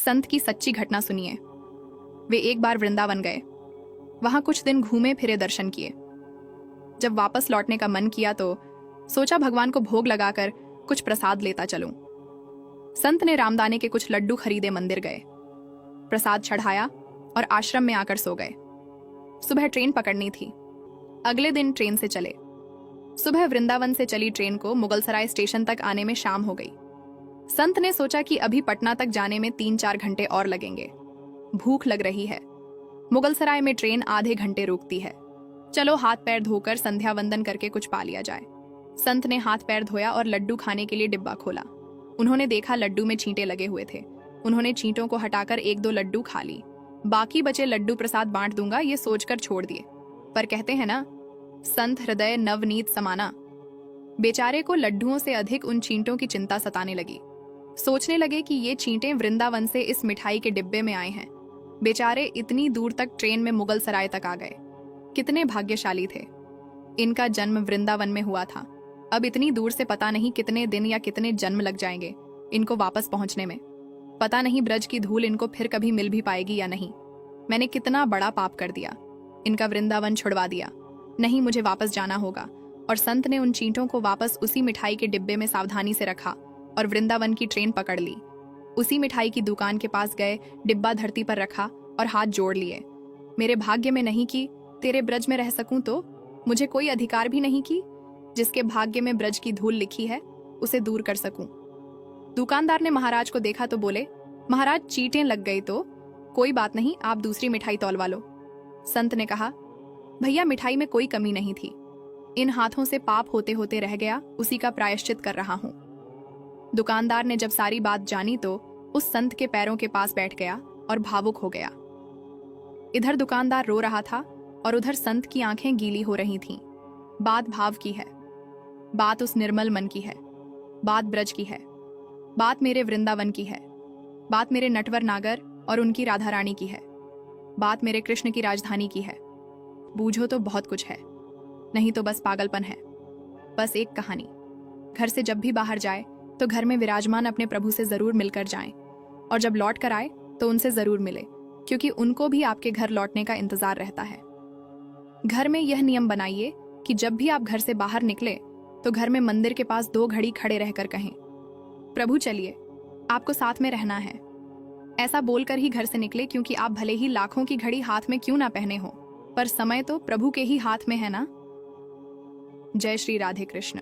संत की सच्ची घटना सुनिए। वे एक बार वृंदावन गए। वहां कुछ दिन घूमे फिरे, दर्शन किए। जब वापस लौटने का मन किया तो सोचा भगवान को भोग लगाकर कुछ प्रसाद लेता चलूं। संत ने रामदाने के कुछ लड्डू खरीदे, मंदिर गए, प्रसाद चढ़ाया और आश्रम में आकर सो गए। सुबह ट्रेन पकड़नी थी। अगले दिन ट्रेन से चले। सुबह वृंदावन से चली ट्रेन को मुगलसराय स्टेशन तक आने में शाम हो गई। संत ने सोचा कि अभी पटना तक जाने में 3-4 घंटे और लगेंगे। भूख लग रही है। मुगलसराय में ट्रेन आधे घंटे रुकती है। चलो हाथ पैर धोकर संध्या वंदन करके कुछ पा लिया जाए। संत ने हाथ पैर धोया और लड्डू खाने के लिए डिब्बा खोला। उन्होंने देखा लड्डू में छींटे लगे हुए थे। उन्होंने छींटों को हटाकर 1-2 लड्डू खा ली। बाकी बचे लड्डू प्रसाद बांट दूंगा ये सोचकर छोड़ दिए। पर कहते हैं ना, संत हृदय नवनीत समाना। बेचारे को लड्डुओं से अधिक उन छींटों की चिंता सताने लगी। सोचने लगे कि ये छींटे वृंदावन से इस मिठाई के डिब्बे में आए हैं। बेचारे इतनी दूर तक ट्रेन में मुगलसराय तक आ गए। कितने भाग्यशाली थे। इनका जन्म वृंदावन में हुआ था। अब इतनी दूर से पता नहीं कितने दिन या कितने जन्म लग जाएंगे इनको वापस पहुंचने में। पता नहीं ब्रज की धूल इनको फिर कभी मिल भी पाएगी या नहीं। मैंने कितना बड़ा पाप कर दिया, इनका वृंदावन छुड़वा दिया। नहीं, मुझे वापस जाना होगा। और संत ने उन चींटों को वापस उसी मिठाई के डिब्बे में सावधानी से रखा और वृंदावन की ट्रेन पकड़ ली। उसी मिठाई की दुकान के पास गए, डिब्बा धरती पर रखा और हाथ जोड़ लिए। मेरे भाग्य में नहीं कि तेरे ब्रज में रह सकूं, तो मुझे कोई अधिकार भी नहीं कि जिसके भाग्य में ब्रज की धूल लिखी है उसे दूर कर सकूं। दुकानदार ने महाराज को देखा तो बोले, महाराज चींटें लग गई तो कोई बात नहीं, आप दूसरी मिठाई तौलवा लो। संत ने कहा, भैया मिठाई में कोई कमी नहीं थी। इन हाथों से पाप होते होते रह गया, उसी का प्रायश्चित कर रहा हूं। दुकानदार ने जब सारी बात जानी तो उस संत के पैरों के पास बैठ गया और भावुक हो गया। इधर दुकानदार रो रहा था और उधर संत की आंखें गीली हो रही थीं। बात भाव की है, बात उस निर्मल मन की है, बात ब्रज की है, बात मेरे वृंदावन की है, बात मेरे नटवर नागर और उनकी राधा रानी की है, बात मेरे कृष्ण की राजधानी की है। बूझो तो बहुत कुछ है, नहीं तो बस पागलपन है। बस एक कहानी, घर से जब भी बाहर जाए तो घर में विराजमान अपने प्रभु से जरूर मिलकर जाएं, और जब लौट कर आए तो उनसे जरूर मिले, क्योंकि उनको भी आपके घर लौटने का इंतजार रहता है। घर में यह नियम बनाइए कि जब भी आप घर से बाहर निकले तो घर में मंदिर के पास 2 घड़ी खड़े रहकर कहें, प्रभु चलिए, आपको साथ में रहना है। ऐसा बोलकर ही घर से निकले, क्योंकि आप भले ही लाखों की घड़ी हाथ में क्यों ना पहने हो, पर समय तो प्रभु के ही हाथ में है ना। जय श्री राधे कृष्ण।